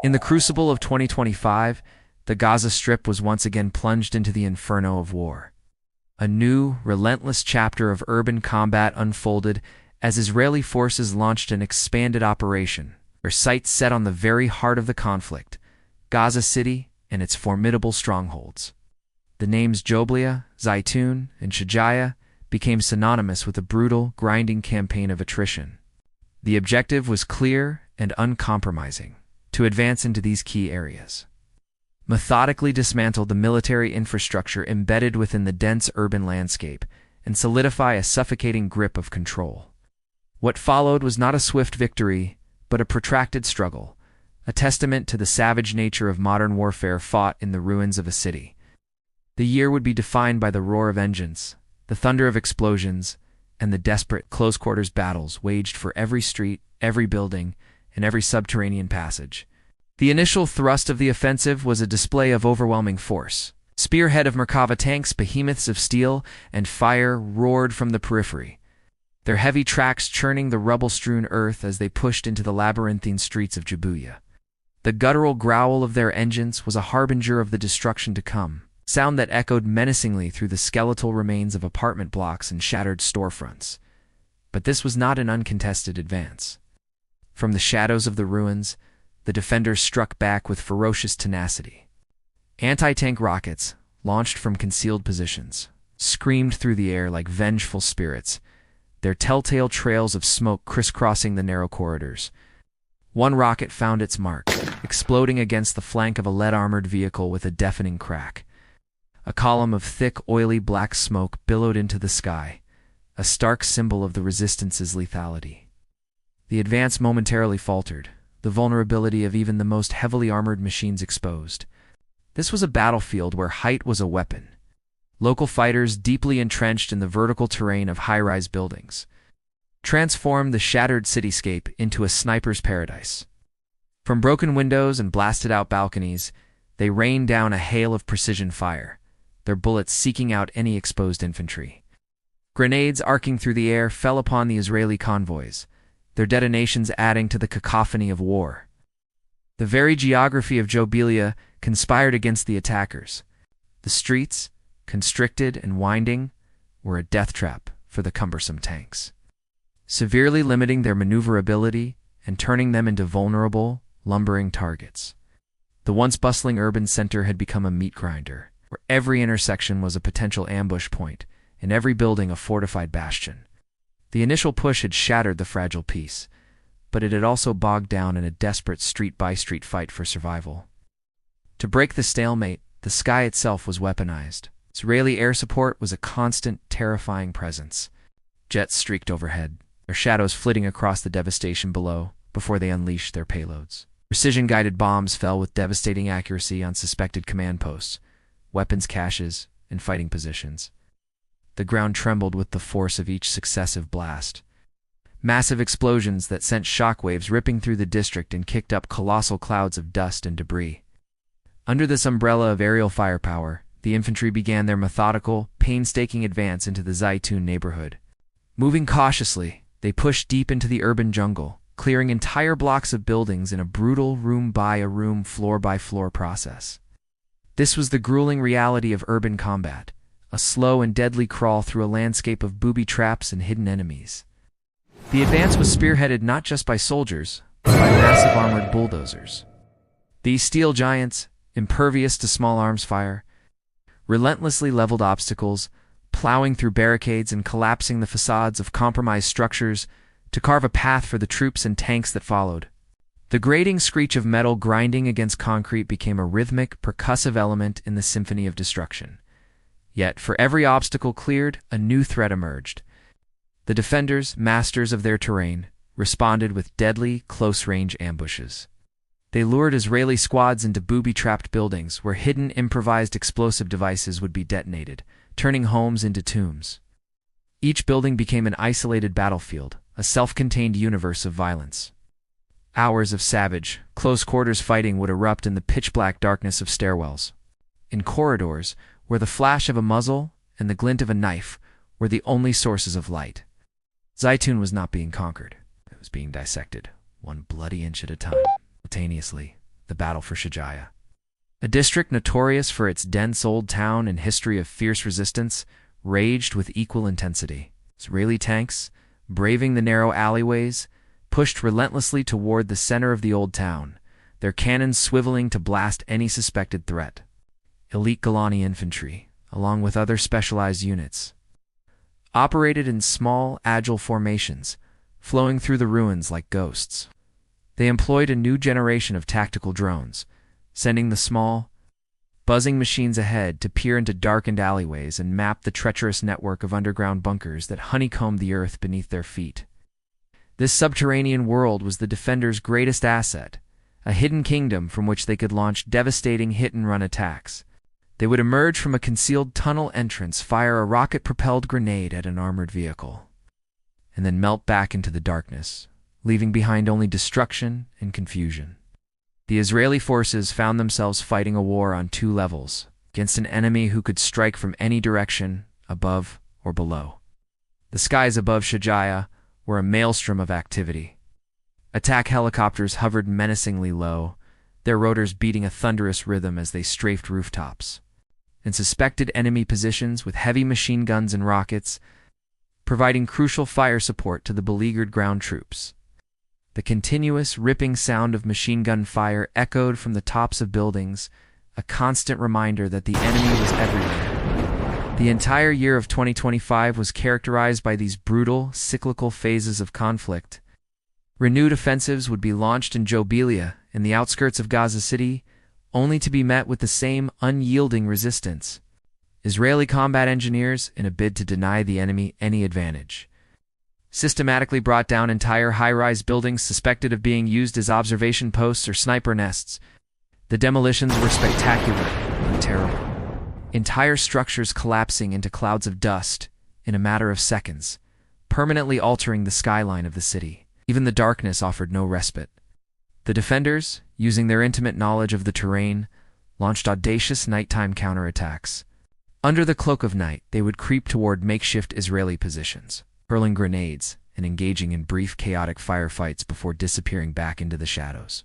In the crucible of 2025, the Gaza Strip was once again plunged into the inferno of war. A new, relentless chapter of urban combat unfolded as Israeli forces launched an expanded operation, their sights set on the very heart of the conflict, Gaza City and its formidable strongholds. The names Jabalia, Zeitoun, and Shejaiya became synonymous with a brutal, grinding campaign of attrition. The objective was clear and uncompromising: to advance into these key areas, methodically dismantle the military infrastructure embedded within the dense urban landscape, and solidify a suffocating grip of control. What followed was not a swift victory, but a protracted struggle, a testament to the savage nature of modern warfare fought in the ruins of a city. The year would be defined by the roar of engines, the thunder of explosions, and the desperate close-quarters battles waged for every street, every building, and every subterranean passage. The initial thrust of the offensive was a display of overwhelming force. Spearhead of Merkava tanks, behemoths of steel and fire roared from the periphery, their heavy tracks churning the rubble-strewn earth as they pushed into the labyrinthine streets of Jabalia. The guttural growl of their engines was a harbinger of the destruction to come, sound that echoed menacingly through the skeletal remains of apartment blocks and shattered storefronts. But this was not an uncontested advance. From the shadows of the ruins, the defenders struck back with ferocious tenacity. Anti-tank rockets, launched from concealed positions, screamed through the air like vengeful spirits, their telltale trails of smoke crisscrossing the narrow corridors. One rocket found its mark, exploding against the flank of a lead-armored vehicle with a deafening crack. A column of thick, oily black smoke billowed into the sky, a stark symbol of the resistance's lethality. The advance momentarily faltered, the vulnerability of even the most heavily armored machines exposed. This was a battlefield where height was a weapon. Local fighters, deeply entrenched in the vertical terrain of high-rise buildings, transformed the shattered cityscape into a sniper's paradise. From broken windows and blasted-out balconies, they rained down a hail of precision fire, their bullets seeking out any exposed infantry. Grenades arcing through the air fell upon the Israeli convoys, their detonations adding to the cacophony of war. The very geography of Jabalia conspired against the attackers. The streets, constricted and winding, were a death trap for the cumbersome tanks, severely limiting their maneuverability and turning them into vulnerable, lumbering targets. The once bustling urban center had become a meat grinder, where every intersection was a potential ambush point, and every building a fortified bastion. The initial push had shattered the fragile peace, but it had also bogged down in a desperate street-by-street fight for survival. To break the stalemate, the sky itself was weaponized. Israeli air support was a constant, terrifying presence. Jets streaked overhead, their shadows flitting across the devastation below before they unleashed their payloads. Precision-guided bombs fell with devastating accuracy on suspected command posts, weapons caches, and fighting positions. The ground trembled with the force of each successive blast. Massive explosions that sent shockwaves ripping through the district and kicked up colossal clouds of dust and debris. Under this umbrella of aerial firepower, the infantry began their methodical, painstaking advance into the Zeitoun neighborhood. Moving cautiously, they pushed deep into the urban jungle, clearing entire blocks of buildings in a brutal room-by-a-room, floor-by-floor process. This was the grueling reality of urban combat, a slow and deadly crawl through a landscape of booby traps and hidden enemies. The advance was spearheaded not just by soldiers, but by massive armored bulldozers. These steel giants, impervious to small arms fire, relentlessly leveled obstacles, plowing through barricades and collapsing the facades of compromised structures to carve a path for the troops and tanks that followed. The grating screech of metal grinding against concrete became a rhythmic, percussive element in the symphony of destruction. Yet, for every obstacle cleared, a new threat emerged. The defenders, masters of their terrain, responded with deadly, close-range ambushes. They lured Israeli squads into booby-trapped buildings where hidden improvised explosive devices would be detonated, turning homes into tombs. Each building became an isolated battlefield, a self-contained universe of violence. Hours of savage, close-quarters fighting would erupt in the pitch-black darkness of stairwells. In corridors, where the flash of a muzzle and the glint of a knife were the only sources of light. Zeitoun was not being conquered. It was being dissected, one bloody inch at a time. Simultaneously, the battle for Shejaiya. A district notorious for its dense old town and history of fierce resistance raged with equal intensity. Israeli tanks, braving the narrow alleyways, pushed relentlessly toward the center of the old town, their cannons swiveling to blast any suspected threat. Elite Golani infantry, along with other specialized units, operated in small, agile formations, flowing through the ruins like ghosts. They employed a new generation of tactical drones, sending the small, buzzing machines ahead to peer into darkened alleyways and map the treacherous network of underground bunkers that honeycombed the earth beneath their feet. This subterranean world was the defenders' greatest asset, a hidden kingdom from which they could launch devastating hit-and-run attacks. They would emerge from a concealed tunnel entrance, fire a rocket-propelled grenade at an armored vehicle, and then melt back into the darkness, leaving behind only destruction and confusion. The Israeli forces found themselves fighting a war on two levels, against an enemy who could strike from any direction, above or below. The skies above Shejaiya were a maelstrom of activity. Attack helicopters hovered menacingly low, their rotors beating a thunderous rhythm as they strafed rooftops, and suspected enemy positions with heavy machine guns and rockets, providing crucial fire support to the beleaguered ground troops. The continuous, ripping sound of machine gun fire echoed from the tops of buildings, a constant reminder that the enemy was everywhere. The entire year of 2025 was characterized by these brutal, cyclical phases of conflict. Renewed offensives would be launched in Jabalia, in the outskirts of Gaza City, only to be met with the same unyielding resistance. Israeli combat engineers, in a bid to deny the enemy any advantage, systematically brought down entire high-rise buildings suspected of being used as observation posts or sniper nests. The demolitions were spectacular and terrible, entire structures collapsing into clouds of dust in a matter of seconds, permanently altering the skyline of the city. Even the darkness offered no respite. The defenders, using their intimate knowledge of the terrain, launched audacious nighttime counterattacks. Under the cloak of night, they would creep toward makeshift Israeli positions, hurling grenades and engaging in brief, chaotic firefights before disappearing back into the shadows.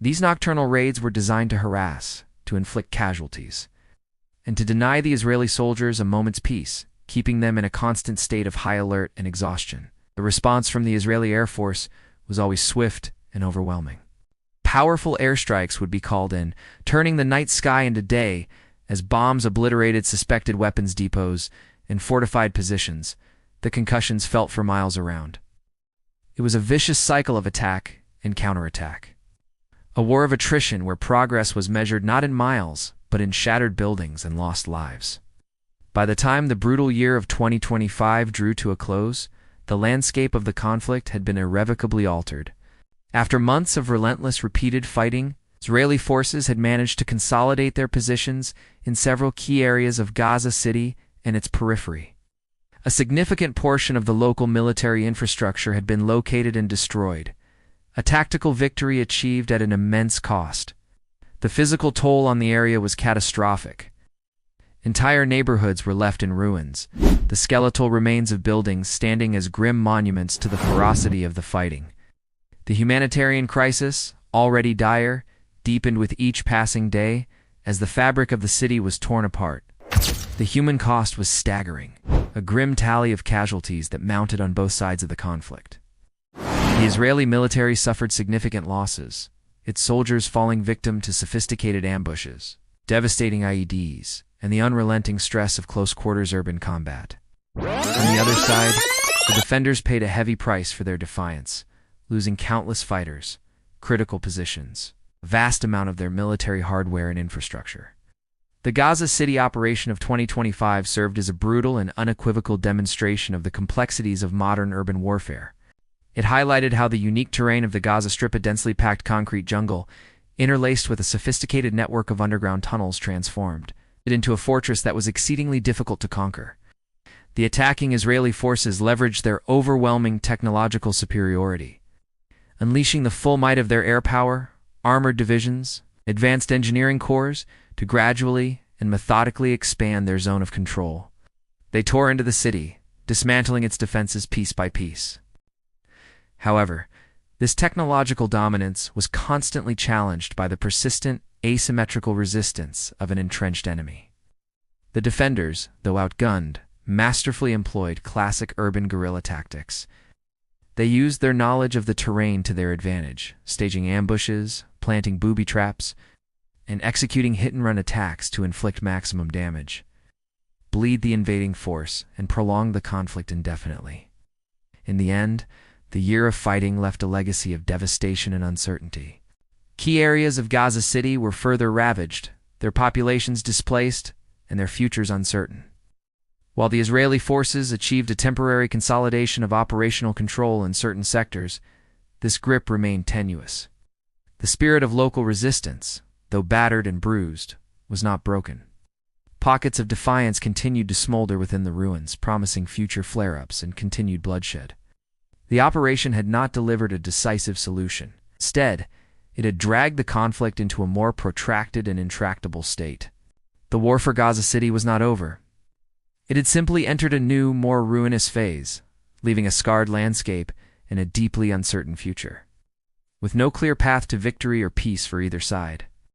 These nocturnal raids were designed to harass, to inflict casualties, and to deny the Israeli soldiers a moment's peace, keeping them in a constant state of high alert and exhaustion. The response from the Israeli Air Force was always swift and overwhelming. Powerful airstrikes would be called in, turning the night sky into day as bombs obliterated suspected weapons depots and fortified positions, the concussions felt for miles around. It was a vicious cycle of attack and counterattack. A war of attrition where progress was measured not in miles, but in shattered buildings and lost lives. By the time the brutal year of 2025 drew to a close, the landscape of the conflict had been irrevocably altered. After months of relentless, repeated fighting, Israeli forces had managed to consolidate their positions in several key areas of Gaza City and its periphery. A significant portion of the local military infrastructure had been located and destroyed, a tactical victory achieved at an immense cost. The physical toll on the area was catastrophic. Entire neighborhoods were left in ruins, the skeletal remains of buildings standing as grim monuments to the ferocity of the fighting. The humanitarian crisis, already dire, deepened with each passing day as the fabric of the city was torn apart. The human cost was staggering, a grim tally of casualties that mounted on both sides of the conflict. The Israeli military suffered significant losses, its soldiers falling victim to sophisticated ambushes, devastating IEDs, and the unrelenting stress of close-quarters urban combat. On the other side, the defenders paid a heavy price for their defiance, losing countless fighters, critical positions, a vast amount of their military hardware and infrastructure. The Gaza City operation of 2025 served as a brutal and unequivocal demonstration of the complexities of modern urban warfare. It highlighted how the unique terrain of the Gaza Strip, a densely packed concrete jungle, interlaced with a sophisticated network of underground tunnels, transformed it into a fortress that was exceedingly difficult to conquer. The attacking Israeli forces leveraged their overwhelming technological superiority, unleashing the full might of their air power, armored divisions, advanced engineering corps, to gradually and methodically expand their zone of control. They tore into the city, dismantling its defenses piece by piece. However, This technological dominance was constantly challenged by the persistent, asymmetrical resistance of an entrenched enemy. The defenders, though outgunned, masterfully employed classic urban guerrilla tactics. They used their knowledge of the terrain to their advantage, staging ambushes, planting booby traps, and executing hit-and-run attacks to inflict maximum damage, bleed the invading force, and prolong the conflict indefinitely. In the end, the year of fighting left a legacy of devastation and uncertainty. Key areas of Gaza City were further ravaged, their populations displaced, and their futures uncertain. While the Israeli forces achieved a temporary consolidation of operational control in certain sectors, this grip remained tenuous. The spirit of local resistance, though battered and bruised, was not broken. Pockets of defiance continued to smolder within the ruins, promising future flare-ups and continued bloodshed. The operation had not delivered a decisive solution. Instead, it had dragged the conflict into a more protracted and intractable state. The war for Gaza City was not over. It had simply entered a new, more ruinous phase, leaving a scarred landscape and a deeply uncertain future. With no clear path to victory or peace for either side,